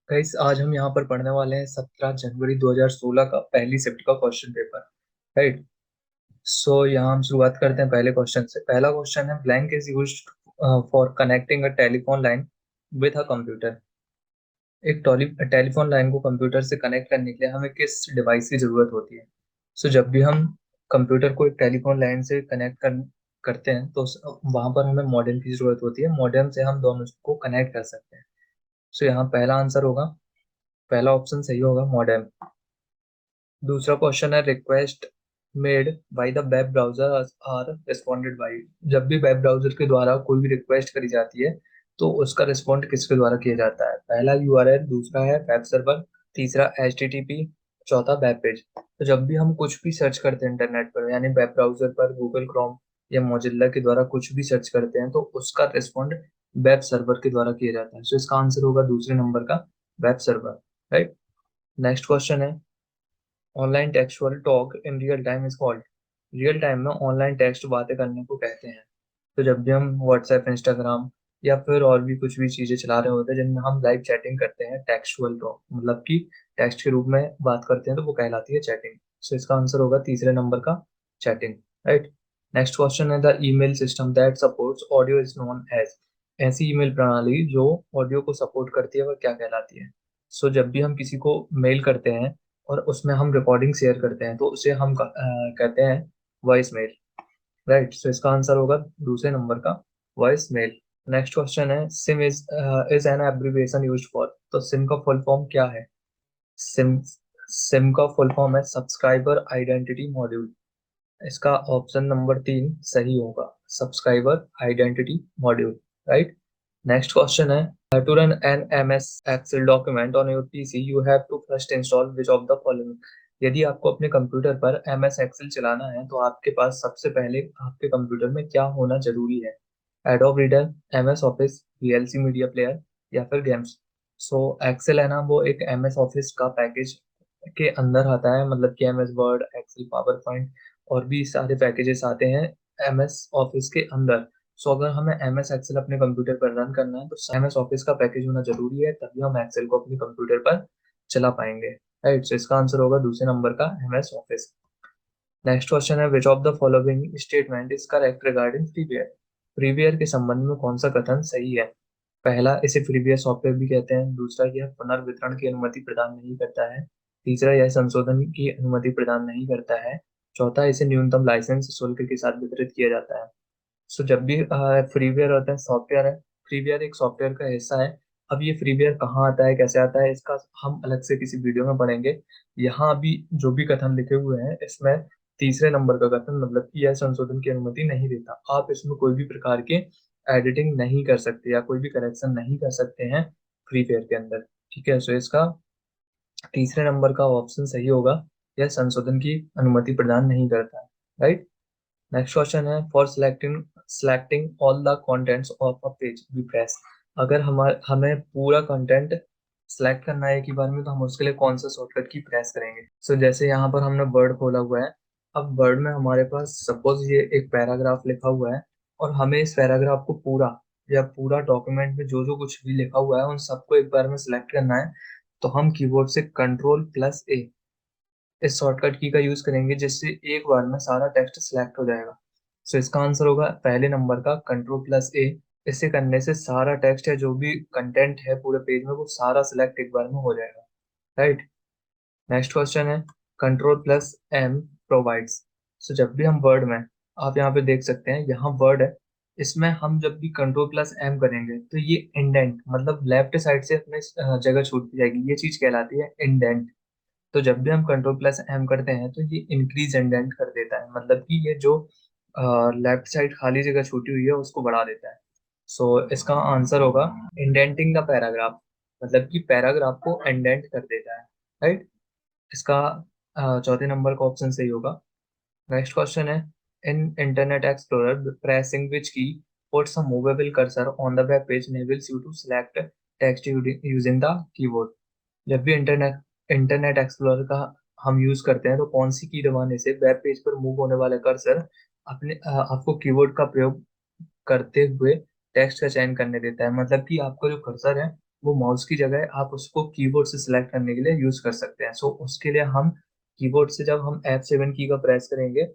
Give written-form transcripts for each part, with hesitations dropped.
Guys आज हम यहाँ पर पढ़ने वाले हैं 17 जनवरी 2016 का पहली शिफ्ट का क्वेश्चन पेपर। राइट। सो यहाँ हम शुरुआत करते हैं पहले क्वेश्चन से। पहला क्वेश्चन है, blank is used for connecting a telephone line with a computer. एक टेलीफोन लाइन को कंप्यूटर से कनेक्ट करने के लिए हमें किस डिवाइस की जरूरत होती है? सो जब भी हम कंप्यूटर को एक टेलीफोन लाइन से करते हैं तो वहां पर हमें मॉडेम की जरूरत होती है। मॉडेम से हम दोनों को कनेक्ट कर सकते हैं। सो यहाँ पहला आंसर होगा, पहला ऑप्शन सही होगा, मॉडेम। दूसरा क्वेश्चन है, request made by the web browser are responded by. जब भी वेब ब्राउजर के द्वारा कोई भी रिक्वेस्ट करी जाती है तो उसका रिस्पॉन्ड किसके द्वारा किया जाता है? पहला यूआरएल, दूसरा है वेब सर्वर, तीसरा एचटीटीपी, चौथा वेब पेज। तो जब भी हम कुछ भी सर्च करते हैं इंटरनेट पर, यानी वेब ब्राउजर पर, गूगल क्रोम या मोजिल्ला के द्वारा कुछ भी सर्च करते हैं तो उसका रिस्पॉन्ड वेब सर्वर के द्वारा किया जाता है। सो इसका आंसर होगा दूसरे नंबर का, web server. Right. Next question है, online textual talk in real time is called. Real time में ऑनलाइन टेक्स्ट बातें करने को कहते हैं। तो जब भी हम व्हाट्सएप, इंस्टाग्राम या फिर और भी कुछ भी चीजें चला रहे होते हैं जिनमें हम लाइव चैटिंग करते हैं, टेक्सुअल टॉक मतलब कि टेक्स्ट के रूप में बात करते हैं, तो वो कहलाती है चैटिंग। सो इसका आंसर होगा तीसरे नंबर का, चैटिंग। राइट। नेक्स्ट क्वेश्चन है, the email system that supports audio is known as. ऐसी ईमेल प्रणाली जो ऑडियो को सपोर्ट करती है वह क्या कहलाती है? सो जब भी हम किसी को मेल करते हैं और उसमें हम रिकॉर्डिंग शेयर करते हैं तो उसे हम कहते हैं वॉइस मेल। राइट। सो इसका आंसर होगा दूसरे नंबर का, वॉइस मेल। नेक्स्ट क्वेश्चन है, SIM is an abbreviation used for. तो सिम का फुल फॉर्म क्या है? सिम सिम का फुल फॉर्म है सब्सक्राइबर आइडेंटिटी मॉड्यूल। इसका ऑप्शन नंबर 3 सही होगा, subscriber identity module. Right. Next question है, to run an M S Excel document on your PC you have to first install which of the following. यदि आपको अपने computer पर M S Excel चलाना है तो आपके पास सबसे पहले आपके कंप्यूटर में क्या होना जरूरी है? Adobe Reader, M S Office, VLC media player या फिर गेम्स। सो एक्सेल है ना, वो एक एम एस ऑफिस का पैकेज के अंदर आता है, मतलब कि M S Word, Excel, PowerPoint और भी सारे पैकेजेस आते हैं एम एस ऑफिस के अंदर। सो अगर हमें एम एस एक्सेल अपने कंप्यूटर पर रन करना है तो एम एस ऑफिस का पैकेज होना जरूरी है, तभी हम एक्सेल को अपने कंप्यूटर पर चला पाएंगे। राइट। सो इसका आंसर होगा दूसरे नंबर का, M S office. Next question है, which of the following statement is correct regarding freeware. Freeware के संबंध में कौन सा कथन सही है? पहला, इसे फ्रीवेयर सॉफ्टवेयर भी कहते हैं। दूसरा, यह पुनर्वितरण की अनुमति प्रदान नहीं करता है। तीसरा, यह संशोधन की अनुमति प्रदान नहीं करता है। चौथा, इसे न्यूनतम लाइसेंस शुल्क के साथ वितरित किया जाता है। सो जब भी फ्रीवेयर होता है, सॉफ्टवेयर है, फ्रीवेयर एक सॉफ्टवेयर का हिस्सा है। अब ये फ्रीवेयर कहाँ आता है, कैसे आता है, इसका हम अलग से किसी वीडियो में पढ़ेंगे। यहाँ अभी जो भी कथन लिखे हुए हैं इसमें तीसरे नंबर का कथन, मतलब कि यह संशोधन की अनुमति नहीं देता। आप इसमें कोई भी प्रकार के एडिटिंग नहीं कर सकते या कोई भी करेक्शन नहीं कर सकते हैं फ्रीवेयर के अंदर। ठीक है। सो इसका तीसरे नंबर का ऑप्शन सही होगा, यह संशोधन की अनुमति प्रदान नहीं करता है। राइट। नेक्स्ट क्वेश्चन है, for selecting all the contents of a page we press. अगर हमें पूरा कंटेंट सेलेक्ट करना है एक ही बार में तो हम उसके लिए कौन सा शॉर्टकट की प्रेस करेंगे? सो जैसे यहाँ पर हमने वर्ड खोला हुआ है। अब वर्ड में हमारे पास सपोज ये एक पैराग्राफ लिखा हुआ है और हमें इस पैराग्राफ को पूरा या पूरा डॉक्यूमेंट में जो जो कुछ भी लिखा हुआ है उन सबको एक बार में सिलेक्ट करना है। तो हम कीबोर्ड से कंट्रोल+A इस शॉर्टकट की का यूज करेंगे जिससे एक बार में सारा टेक्स्ट सिलेक्ट हो जाएगा। सो इसका आंसर होगा पहले नंबर का, कंट्रोल+A। इसे करने से सारा टेक्स्ट है, जो भी कंटेंट है पूरे पेज में, वो सारा सिलेक्ट एक बार में हो जाएगा। राइट। नेक्स्ट क्वेश्चन है, कंट्रोल+M प्रोवाइड्स। सो जब भी हम वर्ड में, आप यहाँ पे देख सकते हैं यहाँ वर्ड है, इसमें हम जब भी कंट्रोल+M करेंगे तो ये इंडेंट मतलब लेफ्ट साइड से अपने जगह छूट जाएगी, ये चीज कहलाती है इंडेंट। तो जब भी हम कंट्रोल+M करते हैं तो ये इंक्रीज इंडेंट कर देता है, मतलब कि ये जो लेफ्ट साइड खाली जगह छूटी हुई है उसको बढ़ा देता है। सो इसका आंसर होगा इंडेंटिंग द पैराग्राफ, मतलब कि पैराग्राफ को इंडेंट कर देता है। राइट। इसका चौथे नंबर का ऑप्शन सही होगा। नेक्स्ट क्वेश्चन है, इन इंटरनेट एक्सप्लोरर प्रेसिंग विच की puts a movable cursor on the web page enables you to select text using the keyboard। जब भी इंटरनेट एक्सप्लोरर का हम यूज करते हैं तो कौन सी की दबाने से वेब पेज पर मूव होने वाला कर्सर आपको कीबोर्ड का प्रयोग करते हुए टेक्स्ट का चयन करने देता है? मतलब कि आपका जो कर्सर है वो माउस की जगह आप उसको कीबोर्ड से सिलेक्ट करने के लिए यूज कर सकते हैं। सो उसके लिए हम कीबोर्ड से जब हम F7 की का प्रेस करेंगे,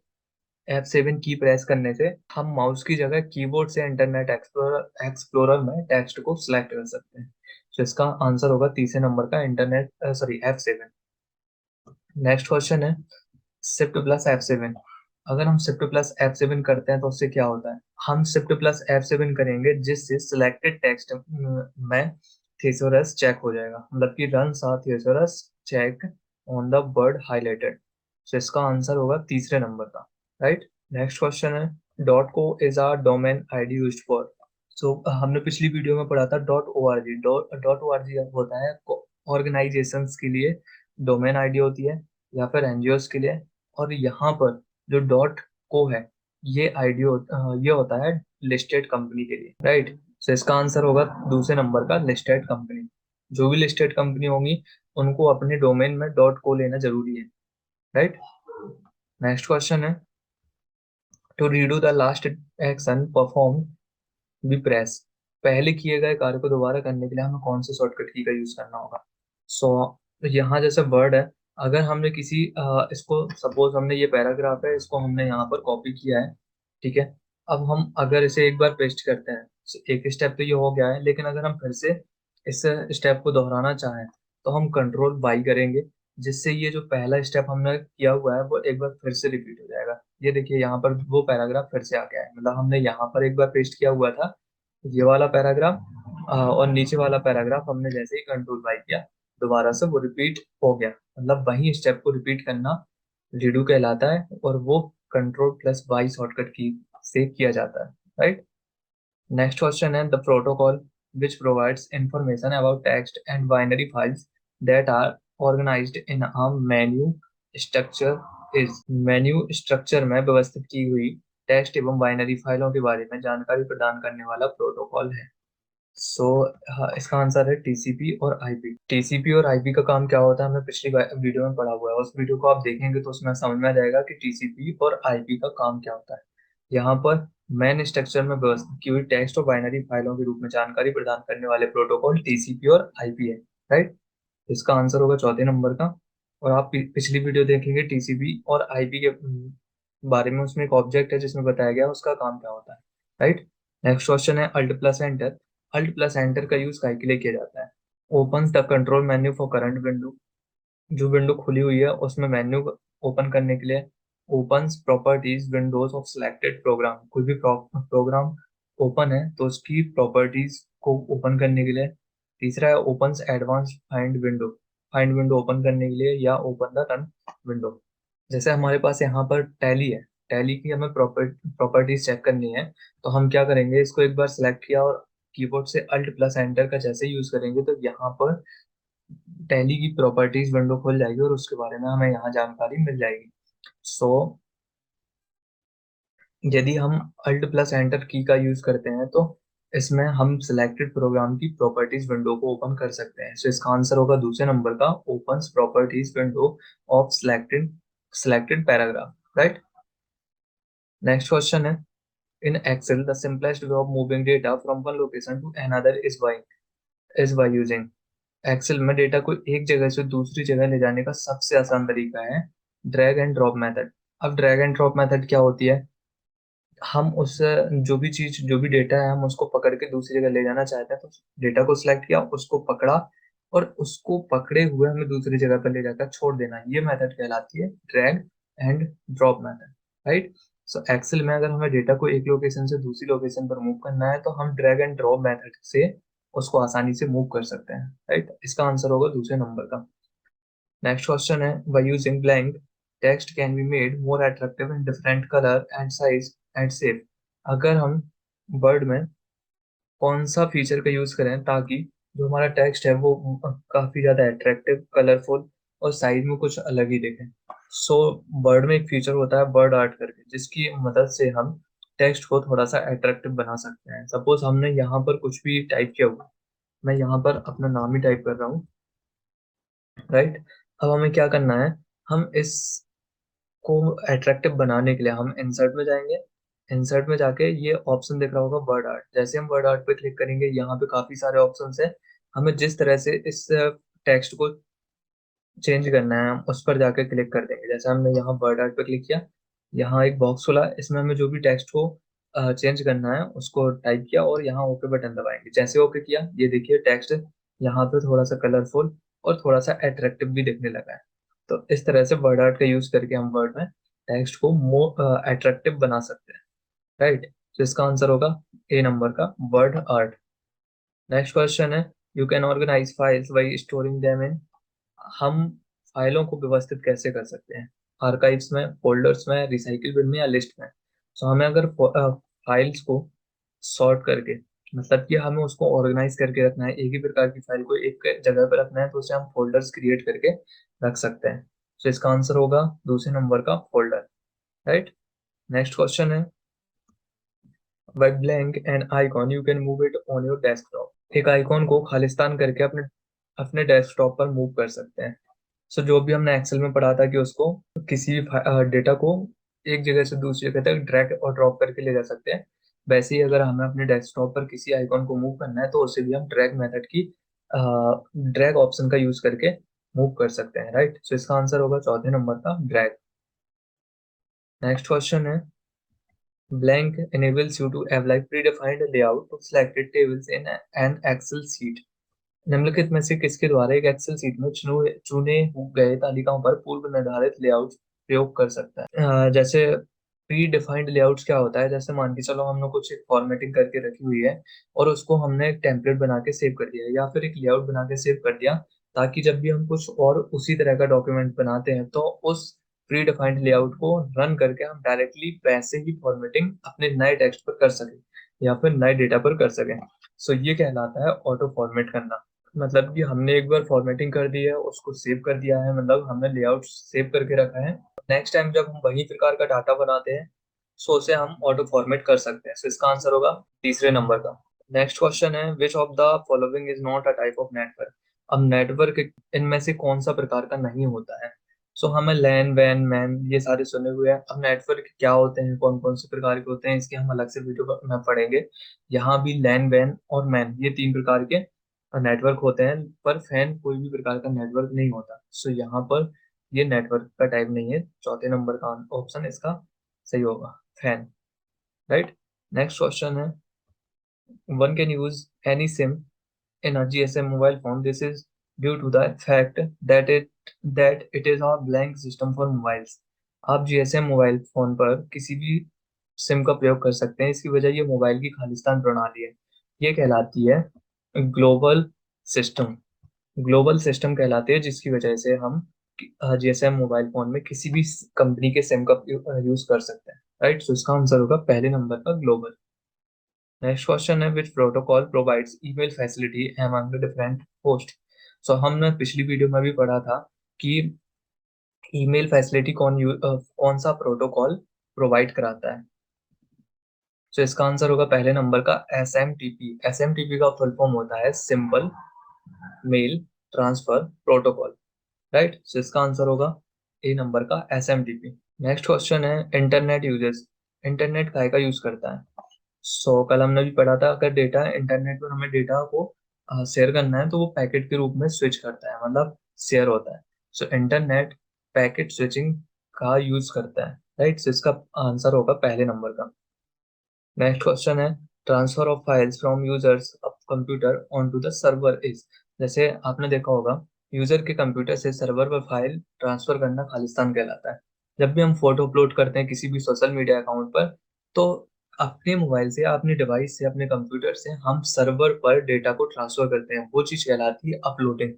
F7 की प्रेस करने से हम माउस की जगह कीबोर्ड से इंटरनेट एक्सप्लोरर एक्सप्लोरर में टेक्स्ट को सिलेक्ट कर सकते हैं। तो इसका आंसर होगा तीसरे नंबर का internet, sorry F7। Next question है शिफ्ट प्लस F7। अगर हम शिफ्ट प्लस F7 करते हैं तो उससे क्या होता है? हम शिफ्ट प्लस F7 करेंगे जिससे सिलेक्टेड टेक्स्ट में थिसोरस चेक हो जाएगा, मतलब कि runs a thesaurus check on the word highlighted. तो इसका आंसर होगा तीसरे नंबर का, राइट। नेक्स्ट क्वेश्चन है डॉट को is are domain ID used for. So हमने पिछली वीडियो में पढ़ा था dot O R G. Dot O R G होता है ऑर्गेनाइजेशंस के लिए डोमेन आईडी होती है, या फिर एनजीओस के लिए। और यहाँ पर जो डॉट को है, ये आईडी ये होता है लिस्टेड कंपनी के लिए, राइट। तो इसका आंसर होगा दूसरे नंबर का लिस्टेड कंपनी। जो भी लिस्टेड कंपनी होंगी उनको अपने डोमेन में डॉट को लेना जरूरी है, राइट। नेक्स्ट क्वेश्चन है to redo the last action perform we press. पहले किए गए कार्य को दोबारा करने के लिए हमें कौन से शॉर्टकट की का यूज करना होगा? सो यहाँ जैसे वर्ड है, अगर हमने किसी इसको सपोज हमने ये पैराग्राफ है, इसको हमने यहाँ पर कॉपी किया है, ठीक है। अब हम अगर इसे एक बार पेस्ट करते हैं, एक स्टेप तो ये हो गया है, लेकिन अगर हम फिर से इस स्टेप को दोहराना चाहें तो हम कंट्रोल वाई करेंगे, जिससे ये जो पहला स्टेप हमने किया हुआ है वो एक बार फिर से रिपीट हो जाएगा। ये देखिए यहाँ पर वो पैराग्राफ फिर से आ गया है, मतलब हमने यहाँ पर एक बार पेस्ट किया हुआ था ये वाला पैराग्राफ, और नीचे वाला पैराग्राफ हमने जैसे ही कंट्रोल वाई किया दोबारा से वो रिपीट हो गया। मतलब वही स्टेप को रिपीट करना रीडू कहलाता है, और वो कंट्रोल प्लस वाई शॉर्टकट की से किया जाता है, राइट। नेक्स्ट क्वेश्चन है the protocol which provides information about text and binary files that are organized in a menu structure is। Menu structure में व्यवस्थित की हुई टेक्स्ट एवं बाइनरी फाइलों के बारे में जानकारी प्रदान करने वाला प्रोटोकॉल है। सो इसका आंसर है टीसीपी और आईपी। टीसीपी और आईपी का काम क्या होता है हमें पिछली वीडियो में पढ़ा हुआ है, उस वीडियो को आप देखेंगे तो उसमें समझ में आ जाएगा कि टीसीपी और आईपी का काम क्या होता है। यहाँ पर मेन स्ट्रक्चर में व्यवस्थित की हुई टेक्स्ट और बाइनरी फाइलों के रूप में जानकारी प्रदान करने वाले प्रोटोकॉल टीसीपी और आईपी है, राइट। इसका आंसर होगा चौथे नंबर का। और आप पिछली वीडियो देखेंगे टीसीपी और आईपी के बारे में, उसमें एक ऑब्जेक्ट है जिसमें बताया गया है उसका काम क्या होता है, राइट। नेक्स्ट क्वेश्चन है alt plus enter. Alt plus enter का यूज काय के लिए किया जाता है? Open the control menu for current window. जो विंडो खुली हुई है उसमें मेन्यू ओपन करने के लिए। Opens properties windows of selected program. कोई भी प्रोग्राम ओपन है तो उसकी प्रॉपर्टीज को ओपन करने के लिए। तीसरा है opens advance find window. Find window open करने के लिए, या ओपन द रन विंडो। जैसे हमारे पास यहाँ पर टैली है, टैली की हमें प्रॉपर्टीज चेक करनी है, तो हम क्या करेंगे, इसको एक बार सिलेक्ट किया और कीबोर्ड से अल्ट प्लस एंटर का जैसे यूज करेंगे तो यहाँ पर टैली की प्रॉपर्टीज विंडो खुल जाएगी और उसके बारे में हमें यहाँ जानकारी मिल जाएगी। सो यदि हम अल्ट प्लस एंटर की का यूज करते हैं तो इसमें हम सिलेक्टेड प्रोग्राम की प्रॉपर्टीज विंडो को ओपन कर सकते हैं। सो इसका आंसर होगा दूसरे नंबर का opens properties window of selected selected paragraph, right. Next question है in Excel, the simplest way of moving data from one location to another is by using। Excel में डेटा को एक जगह से दूसरी जगह ले जाने का सबसे आसान तरीका है ड्रैग एंड ड्रॉप मेथड। अब ड्रैग एंड ड्रॉप मेथड क्या होती है? हम उस जो भी चीज, जो भी डेटा है, हम उसको पकड़ के दूसरी जगह ले जाना चाहते हैं, तो डेटा को सिलेक्ट किया, उसको पकड़ा, और उसको पकड़े हुए हमें दूसरी जगह पर ले जाकर छोड़ देना, ये मेथड कहलाती है drag and drop method, right. So Excel में अगर हमें डेटा को एक लोकेशन से दूसरी लोकेशन पर मूव करना है तो हम ड्रैग एंड ड्रॉप मेथड से उसको आसानी से मूव कर सकते हैं, राइट। इसका आंसर होगा दूसरे नंबर का। नेक्स्ट क्वेश्चन है by using blank text can be made more attractive in different color and size and shape। अगर हम वर्ड में कौन सा फीचर का यूज करें ताकि जो हमारा टेक्स्ट है वो काफी ज्यादा अट्रैक्टिव, कलरफुल और साइज में कुछ अलग ही दिखे। सो वर्ड में एक फीचर होता है वर्ड आर्ट करके, जिसकी मदद से हम टेक्स्ट को थोड़ा सा अट्रैक्टिव बना सकते हैं। सपोज हमने यहाँ पर कुछ भी टाइप किया हुआ, मैं यहाँ पर अपना नाम ही टाइप कर रहा हूँ, राइट। अब हमें क्या करना है, हम इसको अट्रैक्टिव बनाने के लिए हम इंसर्ट में जाएंगे। इंसर्ट में जाके ये ऑप्शन दिख रहा होगा वर्ड आर्ट, जैसे हम वर्ड आर्ट पे क्लिक करेंगे यहाँ पे काफी सारे ऑप्शंस है। हमें जिस तरह से इस टेक्स्ट को चेंज करना है हम उस पर जाकर क्लिक कर देंगे। जैसे हमने यहाँ वर्ड आर्ट पर क्लिक किया, यहाँ एक बॉक्स खुला, इसमें हमें जो भी टेक्स्ट को चेंज करना है उसको टाइप किया और यहाँ ओके बटन दबाएंगे। जैसे ओके किया, ये देखिए टेक्स्ट यहाँ पे थोड़ा सा कलरफुल और थोड़ा सा अट्रैक्टिव भी दिखने लगा है। तो इस तरह से वर्ड आर्ट का यूज करके हम वर्ड में टेक्स्ट को मोर अट्रैक्टिव बना सकते हैं, राइट। तो इसका आंसर होगा ए नंबर का वर्ड आर्ट। नेक्स्ट क्वेश्चन है, you can organise files by storing them in. हम फाइलों को व्यवस्थित कैसे कर सकते हैं? आर्काइव्स में, फोल्डर्स में, रिसाइकिल बिन में या लिस्ट में? सो हमें अगर फाइल्स को सॉर्ट करके, मतलब कि हमें उसको ऑर्गेनाइज करके रखना है, एक ही प्रकार की फाइल को एक जगह पर रखना है, तो उसे हम फोल्डर्स क्रिएट करके रख सकते हैं। तो इसका आंसर होगा दूसरे नंबर का फोल्डर, राइट। नेक्स्ट क्वेश्चन है, by blank an icon you can move it on your desktop. एक आइकॉन को खालिस्तान करके अपने अपने डेस्कटॉप पर मूव कर सकते हैं। सो जो भी हमने एक्सेल में पढ़ा था कि उसको किसी भी डेटा को एक जगह से दूसरी जगह तक ड्रैग और ड्रॉप करके ले जा सकते हैं, वैसे ही अगर हमें अपने डेस्कटॉप पर किसी आइकॉन को मूव करना है तो उसे भी हम ड्रैग मेथड की ड्रैग ऑप्शन का यूज करके मूव कर सकते हैं, राइट। सो इसका आंसर होगा चौथे नंबर का ड्रैग। नेक्स्ट क्वेश्चन है, blank enables you to have like predefined layout to selected tables in an Excel sheet। निम्नलिखित में से किसके द्वारा एक एक्सेल शीट में चुने गए तालिकाओं पर पूर्व निर्धारित लेआउट प्रयोग कर सकता है? जैसे प्री डिफाइंड लेआउट्स क्या होता है, जैसे मान के चलो हमने कुछ एक फॉर्मेटिंग करके रखी हुई है और उसको हमने एक टेम्पलेट बना के सेव कर दिया है या फिर एक लेआउट बना के सेव कर दिया, ताकि जब भी हम कुछ और उसी तरह का डॉक्यूमेंट बनाते हैं तो उस प्री डिफाइंड लेआउट को रन करके हम डायरेक्टली वैसे ही फॉर्मेटिंग अपने नए टेक्स्ट पर कर सकें या फिर नए डेटा पर कर सकें। सो ये कहलाता है ऑटो फॉर्मेट करना। मतलब कि हमने एक बार फॉर्मेटिंग कर दी है, उसको सेव कर दिया है, मतलब हमने लेआउट सेव करके रखा है। नेक्स्ट टाइम जब हम वही प्रकार का डाटा बनाते हैं सो उसे हम ऑटो फॉर्मेट कर सकते हैं। सो इसका आंसर होगा तीसरे नंबर का। नेक्स्ट क्वेश्चन है, which of the following is not a type of network. अब नेटवर्क इनमें से कौन सा प्रकार का नहीं होता है? सो हमें लैन वैन मैन ये सारे सुने हुए हैं। अब नेटवर्क क्या होते हैं, कौन कौन से प्रकार के होते हैं, इसके हम अलग से वीडियो में पढ़ेंगे। यहाँ भी लैन वैन और मैन ये तीन प्रकार के नेटवर्क होते हैं, पर फैन कोई भी प्रकार का नेटवर्क नहीं होता। सो यहाँ पर ये नेटवर्क का टाइप नहीं है, चौथे नंबर का ऑप्शन इसका सही होगा, फैन, राइट। नेक्स्ट क्वेश्चन है, one can use any SIM in a GSM mobile phone. This is due to the fact that it is a blank system for mobiles। आप GSM mobile phone पर किसी भी SIM का प्रयोग कर सकते हैं, इसकी वजह ये मोबाइल की खालिस्तान प्रणाली है। ये कहलाती है ग्लोबल सिस्टम। ग्लोबल सिस्टम कहलाती है जिसकी वजह से हम GSM मोबाइल फोन में किसी भी कंपनी के सिम का यूज कर सकते हैं, राइट। सो इसका आंसर होगा पहले नंबर का ग्लोबल। नेक्स्ट क्वेश्चन है, which protocol provides email facility among the different host. So हमने पिछली वीडियो में भी पढ़ा था कि ईमेल फैसिलिटी कौन सा प्रोटोकॉल प्रोवाइड कराता है। सो इसका आंसर होगा पहले नंबर का SMTP। SMTP का फुल फॉर्म होता है simple mail transfer protocol, right. So इसका आंसर होगा ए नंबर का SMTP। नेक्स्ट क्वेश्चन है, इंटरनेट यूजेस। इंटरनेट काय का यूज करता है? कल हमने भी पढ़ा था, अगर डेटा इंटरनेट पर हमें डेटा को शेयर करना है तो वो पैकेट के रूप में स्विच करता है, मतलब शेयर होता है। सो इंटरनेट पैकेट स्विचिंग का यूज करता है, राइट। सो इसका आंसर होगा पहले नंबर का। नेक्स्ट क्वेश्चन है, transfer of files from users of computer on to the server is. जैसे आपने देखा होगा, यूजर के कंप्यूटर से सर्वर पर फाइल ट्रांसफर करना खालिस्तान कहलाता है। जब भी हम फोटो अपलोड करते हैं किसी भी सोशल मीडिया अकाउंट पर, तो अपने मोबाइल से या अपने डिवाइस से अपने कंप्यूटर से हम सर्वर पर डेटा को ट्रांसफर करते हैं, वो चीज कहलाती है अपलोडिंग,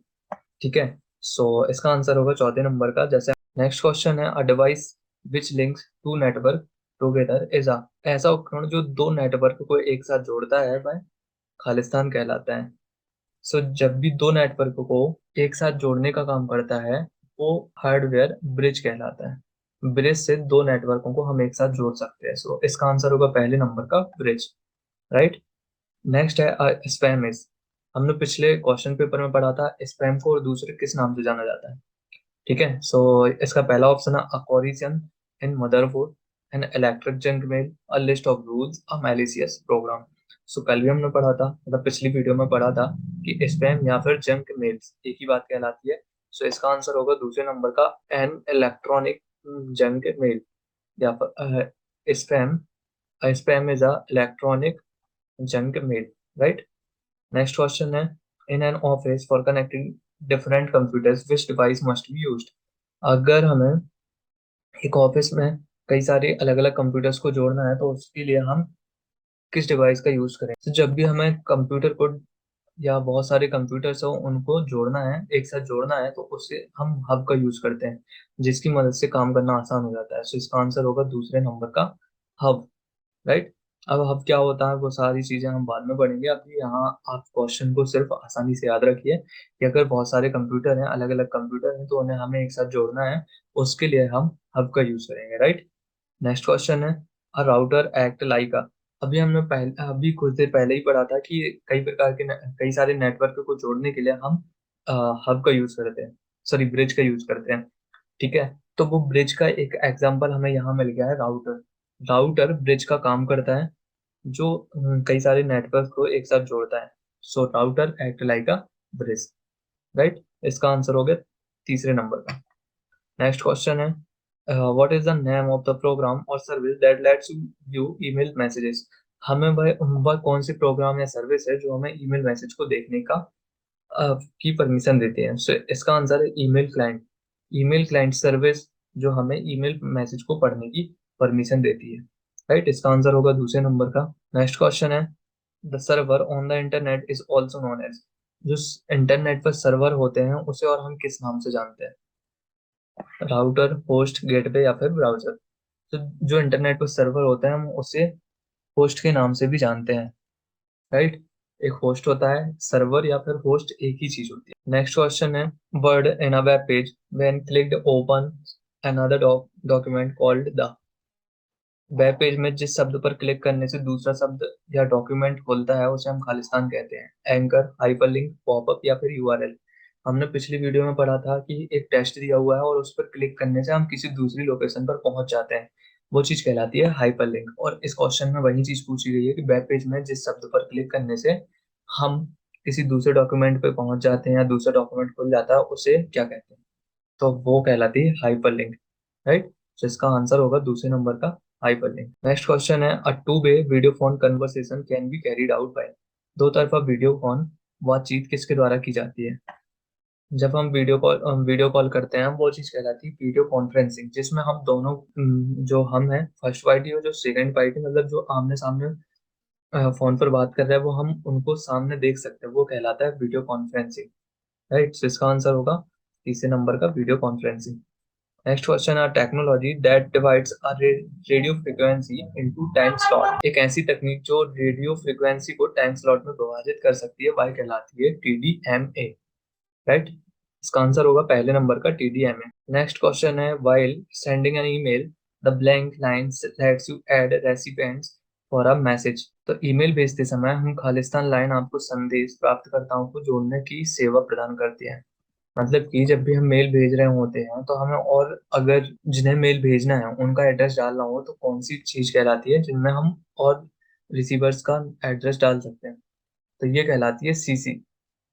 ठीक है। सो इसका आंसर होगा चौथे नंबर का। जैसे नेक्स्ट क्वेश्चन है, a device which links to network together is a. ऐसा उपकरण जो दो नेटवर्क को एक साथ जोड़ता है वह खालिस्तान कहलाता है। सो जब भी दो नेटवर्क को एक साथ जोड़ने का काम करता है वो हार्डवेयर ब्रिज कहलाता है। ब्रिज से दो नेटवर्कों को हम एक साथ जोड़ सकते हैं। सो इसका आंसर होगा पहले नंबर का ब्रिज, राइट। नेक्स्ट है स्पैम इज। हमने पिछले क्वेश्चन पेपर में पढ़ा था स्पैम को और दूसरे किस नाम से जाना जाता है, ठीक है। सो इसका पहला ऑप्शन है a collision in motherboard, an electric junk mail, a list of rules, a malicious program. So कल भी हमने पढ़ा था, मतलब पिछली वीडियो में पढ़ा था कि स्पैम या फिर जंक मेल्स एक ही बात कहलाती है। सो इसका आंसर होगा दूसरे नंबर का एन इलेक्ट्रॉनिक जंक मेल या फिर spam. Spam is a electronic junk mail, right. Next question है, in an office for connecting different computers which device must be used. अगर हमें एक ऑफिस में कई सारे अलग अलग कंप्यूटर्स को जोड़ना है तो उसके लिए हम किस डिवाइस का यूज करें। तो जब भी हमें कंप्यूटर को या बहुत सारे कंप्यूटर्स हो उनको जोड़ना है, एक साथ जोड़ना है, तो उससे हम हब का यूज करते हैं जिसकी मदद से काम करना आसान हो जाता है। तो इसका आंसर होगा दूसरे नंबर का हब, राइट। अब हब क्या होता है वो सारी चीजें हम बाद में पढ़ेंगे, अभी यहाँ आप क्वेश्चन को सिर्फ आसानी से याद रखिए कि अगर बहुत सारे कंप्यूटर हैं, अलग अलग कंप्यूटर हैं, तो उन्हें हमें एक साथ जोड़ना है, उसके लिए हम हब का यूज करेंगे, राइट। नेक्स्ट क्वेश्चन है, अ राउटर एक्ट लाइक अ। अभी कुछ देर पहले ही पढ़ा था कि कई प्रकार के कई सारे नेटवर्क को जोड़ने के लिए हम हब का यूज करते हैं, सॉरी ब्रिज का यूज करते हैं, ठीक है। तो वो ब्रिज का एक एग्जांपल हमें यहाँ मिल गया है, राउटर। राउटर ब्रिज का काम करता है जो कई सारे नेटवर्क को एक साथ जोड़ता है। So router act like a bridge, right. इसका आंसर हो गया तीसरे नंबर का। नेक्स्ट क्वेश्चन है, what is the name of the program और service that lets you email messages. हमें वह कौन सी प्रोग्राम या सर्विस है जो हमें ईमेल मैसेज को देखने का की परमिशन देती है। So, इसका आंसर है email client. Email client service जो हमें ईमेल मैसेज को पढ़ने की परमिशन देती है, राइट। इसका आंसर होगा दूसरे नंबर का। नेक्स्ट क्वेश्चन है, the server on the internet is also known as. जो इंटरनेट पर सर्वर होते हैं उसे और हम किस नाम से जानते हैं, राउटर, होस्ट, गेटवे या फिर ब्राउजर। तो जो इंटरनेट पर सर्वर होता है हम उसे होस्ट के नाम से भी जानते हैं, राइट। एक होस्ट होता है, सर्वर या फिर होस्ट एक ही चीज होती है। नेक्स्ट क्वेश्चन है, word in a web page when clicked open another document called the. Web page में जिस शब्द पर क्लिक करने से दूसरा शब्द या डॉक्यूमेंट खुलता है उसे हम खालिस्तान कहते हैं। एंकर, हाइपरलिंक, पॉपअप या फिर यूआरएल। हमने पिछली वीडियो में पढ़ा था कि एक टेक्स्ट दिया हुआ है और उस पर क्लिक करने से हम किसी दूसरी लोकेशन पर पहुंच जाते हैं, वो चीज कहलाती है हाइपरलिंक। और इस क्वेश्चन में वही चीज पूछी गई है कि वेब पेज में जिस शब्द पर क्लिक करने से हम किसी दूसरे डॉक्यूमेंट पे पहुंच जाते हैं या दूसरा डॉक्यूमेंट खुल जाता है उसे क्या कहते हैं, तो वो कहलाती है हाइपरलिंक, राइट। तो इसका आंसर होगा दूसरे नंबर का हाइपरलिंक। नेक्स्ट क्वेश्चन है, a two way video phone conversation can be carried out by. दो तरफा वीडियो फोन बातचीत किसके द्वारा की जाती है। जब हम वीडियो कॉल करते हैं वो चीज कहलाती है वीडियो कॉन्फ्रेंसिंग, जिसमें हम दोनों जो हम हैं फर्स्ट पार्टी और जो सेकंड पार्टी, मतलब जो आमने सामने फोन पर बात कर रहे हैं वो हम उनको सामने देख सकते हैं, वो कहलाता है वीडियो कॉन्फ्रेंसिंग, राइट। तो इसका आंसर होगा तीसरे नंबर का वीडियो कॉन्फ्रेंसिंग। नेक्स्ट क्वेश्चन है, technology that divides a radio frequency into time slot. एक ऐसी तकनीक जो रेडियो फ्रीक्वेंसी को टाइम स्लॉट में विभाजित कर सकती है वह कहलाती है टीडीएमए, राइट। इसका आंसर होगा पहले नंबर का टीडीएमए। नेक्स्ट क्वेश्चन है, while sending an email the blank line let's you add recipients for a message. तो ईमेल भेजते समय हम खालिस्तान लाइन आपको संदेश प्राप्तकर्ताओं को जोड़ने की सेवा प्रदान करती है। मतलब कि जब भी हम मेल भेज रहे होते हैं तो हमें, और अगर जिन्हें मेल भेजना है उनका एड्रेस डालना हो तो कौन सी चीज कहलाती है जिनमें हम और रिसीवर्स का एड्रेस डाल सकते हैं, तो ये कहलाती है सीसी,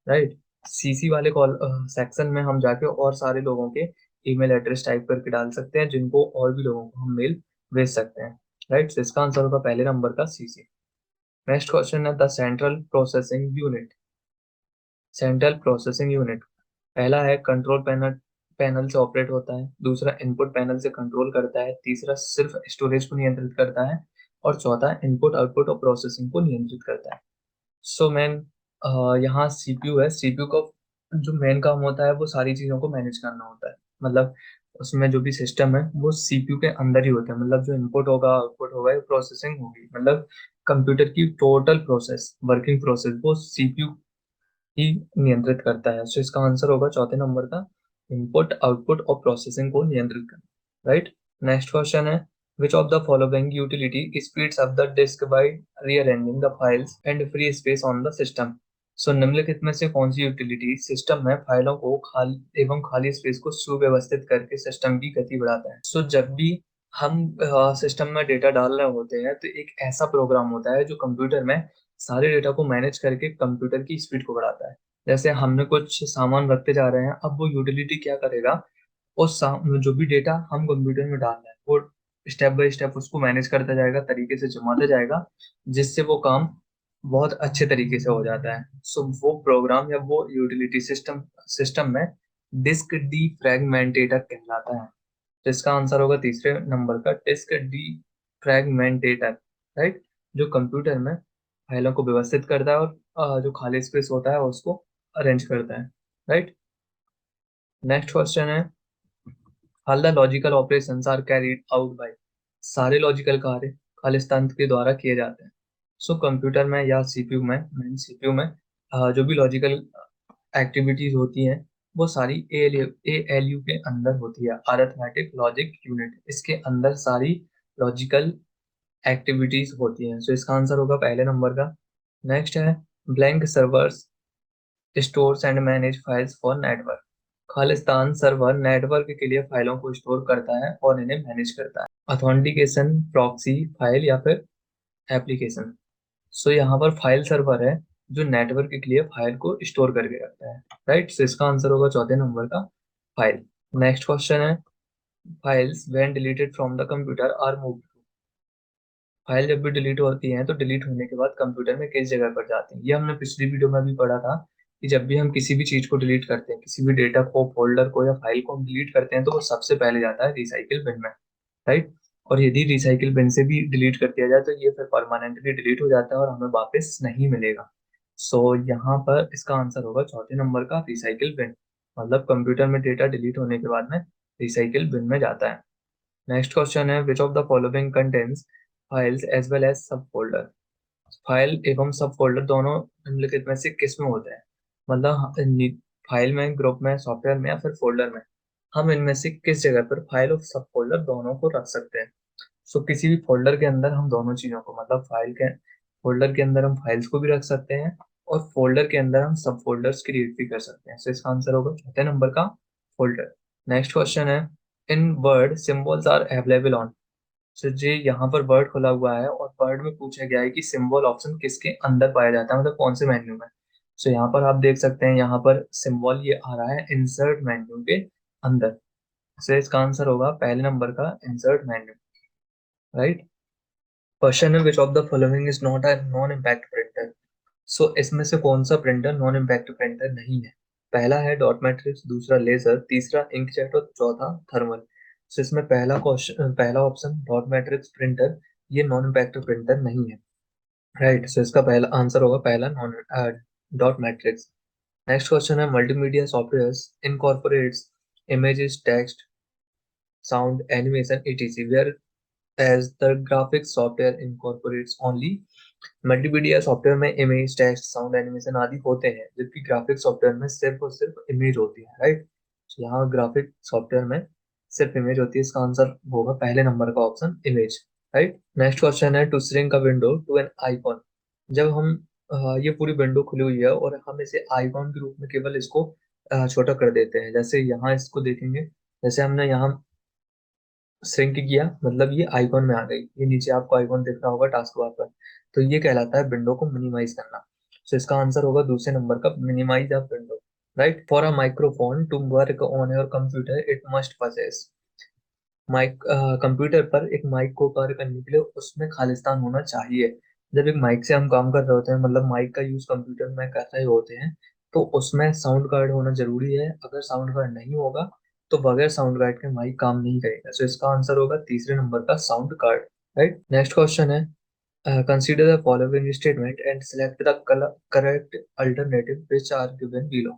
राइट। सीसी वाले कॉल सेक्शन में हम जाके और सारे लोगों के ईमेल एड्रेस टाइप करके डाल सकते हैं जिनको और भी लोगों को हम मेल भेज सकते हैं, राइट। तो इसका आंसर होगा पहले नंबर का सीसी। नेक्स्ट क्वेश्चन है, the central processing unit. Central processing unit, पहला है कंट्रोल पैनल, पैनल से ऑपरेट होता है। दूसरा इनपुट पैनल से कंट्रोल करता है। तीसरा सिर्फ स्टोरेज को नियंत्रित करता है। और चौथा इनपुट आउटपुट और प्रोसेसिंग को नियंत्रित करता है। सो मैन, यहाँ सीपीयू है। सीपीयू का जो मेन काम होता है वो सारी चीजों को मैनेज करना होता है, मतलब उसमें जो भी सिस्टम है वो सीपीयू के अंदर ही होता है, मतलब जो इनपुट होगा आउटपुट होगा प्रोसेसिंग होगी, मतलब कंप्यूटर की टोटल प्रोसेस वर्किंग प्रोसेस वो सीपीयू ही नियंत्रित करता है। सो इसका आंसर होगा चौथे नंबर का इनपुट आउटपुट और प्रोसेसिंग को नियंत्रित करना, राइट। नेक्स्ट क्वेश्चन है, which of the following utility speeds up the disk by rearranging the files and free space on the system। सो निम्नलिखित में से कौन सी यूटिलिटी सिस्टम में फाइलों को खाली स्पेस को सुव्यवस्थित करके सिस्टम की गति बढ़ाता है। सो जब भी हम सिस्टम में डेटा डाल रहे होते हैं तो एक ऐसा प्रोग्राम होता है जो कंप्यूटर में सारे डेटा को मैनेज करके कंप्यूटर की स्पीड को बढ़ाता है। जैसे हमने कुछ सामान रखते जा रहे हैं, अब वो यूटिलिटी क्या करेगा, जो भी डेटा हम कंप्यूटर में डाल रहे हैं वो स्टेप बाय स्टेप उसको मैनेज करता जाएगा, तरीके से जमाता जाएगा, जिससे वो काम बहुत अच्छे तरीके से हो जाता है। सो वो प्रोग्राम या वो यूटिलिटी सिस्टम सिस्टम में डिस्क डी फ्रेगमेंटेटर कहलाता है। तो इसका आंसर होगा तीसरे नंबर का डिस्क डी फ्रेगमेंटेटर, राइट, जो कंप्यूटर में फाइलों को व्यवस्थित करता है और जो खाली स्पेस होता है उसको अरेंज करता है, राइट। नेक्स्ट क्वेश्चन है, all the logical operations are carried out by, सारे लॉजिकल कार्य खालिस्तान के द्वारा किए जाते हैं। सो कंप्यूटर में या सीपीयू में, मेन सीपीयू में जो भी लॉजिकल एक्टिविटीज होती हैं वो सारी एएलयू के अंदर होती है, अरिथमेटिक लॉजिक यूनिट, इसके अंदर सारी लॉजिकल एक्टिविटीज होती हैं। सो इसका आंसर होगा पहले नंबर का। नेक्स्ट है, blank servers stores and manage files for network, Khalistan server network के लिए फाइलों को स्टोर करता है और इन्हें मैनेज करता है। ऑथेंटिकेशन प्रॉक्सी फाइल या फिर एप्लीकेशन। सो यहाँ पर फाइल सर्वर है जो नेटवर्क के लिए फाइल को स्टोर करके रखता है, राइट। सो इसका आंसर होगा चौथे नंबर का फाइल। नेक्स्ट क्वेश्चन है, files when deleted from the computer are moved, file जब भी डिलीट होती है तो डिलीट होने के बाद कंप्यूटर में किस जगह पर जाती है। ये हमने पिछली वीडियो में भी पढ़ा था कि जब भी हम किसी भी चीज को डिलीट करते हैं, किसी भी डेटा को, फोल्डर को या फाइल को हम डिलीट करते हैं, तो वो सबसे पहले जाता है रिसाइकिल बिन में, राइट। और यदि रिसाइकिल बिन से भी डिलीट कर दिया जाए तो ये फिर परमानेंटली डिलीट हो जाता है और हमें वापस नहीं मिलेगा। सो यहाँ पर इसका आंसर होगा चौथे नंबर का रिसाइकिल बिन, मतलब कंप्यूटर में डेटा डिलीट होने के बाद में रिसाइकिल बिन में जाता है। नेक्स्ट क्वेश्चन है, which of the following contains files as well as sub folder, file एवं सब फोल्डर दोनों निम्नलिखित में से किस में होते हैं, मतलब फाइल में, ग्रुप में, सॉफ्टवेयर में या फिर फोल्डर में, हम इनमें से किस जगह पर फाइल और सब फोल्डर दोनों को रख सकते हैं। सो किसी भी फोल्डर के अंदर हम दोनों चीजों को, मतलब फाइल के फोल्डर के अंदर हम फाइल्स को भी रख सकते हैं और फोल्डर के अंदर हम सब फोल्डर्स क्रिएट भी कर सकते हैं। सो इसका आंसर होगा चौथे नंबर का फोल्डर। नेक्स्ट क्वेश्चन है, in word symbols are available on, so जी यहाँ पर वर्ड खुला हुआ है और वर्ड में पूछा गया है कि सिंबल ऑप्शन किसके अंदर पाया जाता है, मतलब कौन से मेन्यू में। सो यहाँ पर आप देख सकते हैं, यहाँ पर सिंबल ये आ रहा है इंसर्ट मेन्यू के अंदर। सो इसका आंसर होगा पहले नंबर का इंसर्ट मेन्यू, राइट। क्वेश्चन है, which of the following is not a non impact printer, so इसमें से कौन सा प्रिंटर नॉन इम्पैक्ट प्रिंटर नहीं है। पहला है डॉट मैट्रिक्स, दूसरा लेजर, तीसरा इंकजेट और चौथा थर्मल। सो इसमें पहला क्वेश्चन, पहला ऑप्शन डॉट मैट्रिक्स प्रिंटर, ये नॉन इम्पैक्ट प्रिंटर नहीं है, राइट। सो इसका पहला आंसर होगा पहला non dot matrix. Next question है, multimedia softwares incorporates images, text, sound, animation etc, whereas the graphics software incorporates only, multimedia software में image, text, sound, animation आदि होते हैं, जबकि ग्राफिक सॉफ्टवेयर में सिर्फ और सिर्फ इमेज होती है, राइट। तो यहाँ ग्राफिक सॉफ्टवेयर में सिर्फ इमेज होती है, इसका आंसर होगा पहले नंबर का option image, right. Next question है, to shrink a window to an icon, जब हम ये पूरी विंडो खुली हुई है और हम इसे आइकॉन के रूप में केवल इसको छोटा कर देते हैं, जैसे यहाँ इसको देखेंगे, जैसे हमने यहाँ श्रिंक किया, मतलब ये आइकॉन में आ गई, ये नीचे आपको आइकॉन दिख रहा होगा टास्क बार पर, तो ये कहलाता है विंडो को मिनिमाइज करना। सो इसका आंसर होगा दूसरे नंबर का minimise of window, right. For a microphone to work on your computer it must possess, mic, computer पर एक माइक को कार्य करने के लिए उसमें खालिस्तान होना चाहिए। जब एक माइक से हम काम कर रहे होते हैं, मतलब माइक का यूज कंप्यूटर में कर रहे होते हैं, तो उसमें साउंड कार्ड होना जरूरी है। अगर साउंड कार्ड नहीं होगा तो बगैर साउंड कार्ड के माइक काम नहीं करेगा। सो इसका आंसर होगा तीसरे नंबर का sound card, right. Next question है, consider the following statement and select the correct alternative which are given below.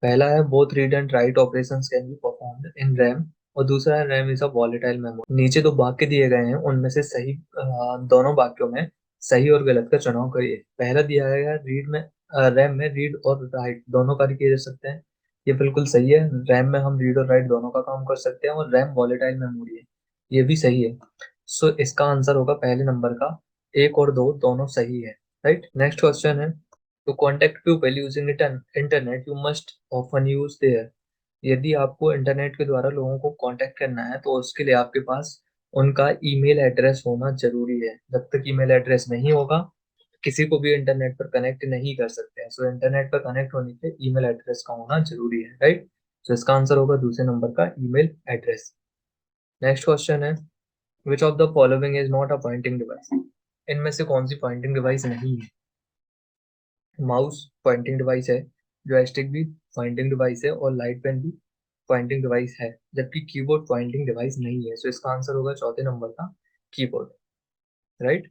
पहला है, both read and write operations can be performed in RAM, और दूसरा है, RAM is a volatile memory. नीचे दो वाक्य दिए गए हैं, उनमें से सही दोनों वाक्यों में सही और गलत का चुनाव करिए। पहला दिया गया है, रीड में, रैम में रीड और राइट दोनों कार्य किए जा सकते हैं, ये बिल्कुल सही है। रैम में हम रीड और राइट दोनों का काम कर सकते हैं और रैम वॉलेटाइल मेमोरी है, ये भी सही है। सो इसका आंसर होगा पहले नंबर का, एक और दो दोनों सही है, राइट। नेक्स्ट क्वेश्चन है, to contact people using internet you must often use their, यदि आपको इंटरनेट के द्वारा लोगों को कांटेक्ट करना है तो उसके लिए आपके पास उनका ईमेल एड्रेस होना जरूरी है। जब तक ईमेल एड्रेस नहीं होगा किसी को भी इंटरनेट पर कनेक्ट नहीं कर सकते हैं। सो इंटरनेट पर कनेक्ट होने के लिए ईमेल एड्रेस का होना जरूरी है, राइट। सो इसका आंसर होगा दूसरे नंबर का ईमेल एड्रेस। नेक्स्ट क्वेश्चन है, which of the following is not a pointing device? इनमें से कौन सी पॉइंटिंग डिवाइस नहीं है? माउस पॉइंटिंग डिवाइस है, जॉयस्टिक भी पॉइंटिंग डिवाइस है, और लाइट पेन भी पॉइंटिंग डिवाइस है, जबकि कीबोर्ड पॉइंटिंग डिवाइस नहीं है। सो इसका आंसर होगा चौथे नंबर का कीबोर्ड, राइट।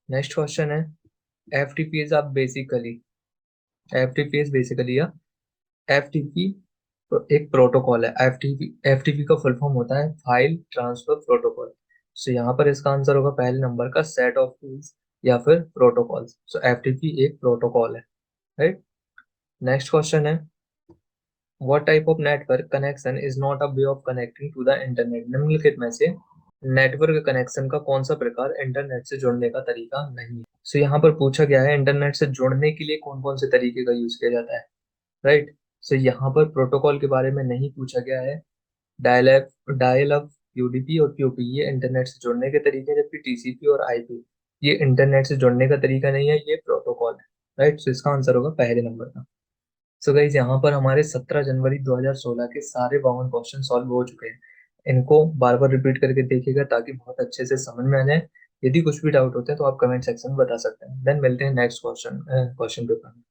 नेक्स्ट क्वेश्चन है, एफ आप बेसिकली या एफ एक प्रोटोकॉल है। एफ का फुल फॉर्म होता है फाइल ट्रांसफर प्रोटोकॉल। सो यहाँ पर इसका आंसर होगा पहले नंबर का सेट ऑफ टूल्स या फिर प्रोटोकॉल्स। सो एफ एक प्रोटोकॉल है, राइट। नेक्स्ट क्वेश्चन है, what type of network connection is not a way of connecting to the internet? निम्नलिखित में से नेटवर्क कनेक्शन का कौन सा प्रकार इंटरनेट से जुड़ने का तरीका नहीं है? सो यहाँ पर पूछा गया है इंटरनेट से जुड़ने के लिए कौन कौन से तरीके का यूज किया जाता है, राइट। सो यहाँ पर प्रोटोकॉल के बारे में नहीं पूछा गया है। डायल अप, यूडीपी और पीओपी ये इंटरनेट से जुड़ने के तरीके हैं, जबकि टीसीपी और आईपी ये इंटरनेट से जुड़ने का तरीका नहीं है, ये प्रोटोकॉल है, राइट। सो इसका आंसर होगा पहले नंबर का। सो गाइज यहाँ पर हमारे 17 जनवरी 2016 के सारे 52 क्वेश्चन सॉल्व हो चुके हैं। इनको बार बार रिपीट करके देखिएगा ताकि बहुत अच्छे से समझ में आ जाए। यदि कुछ भी डाउट होते हैं तो आप कमेंट सेक्शन में बता सकते हैं। देन मिलते हैं नेक्स्ट क्वेश्चन पेपर में।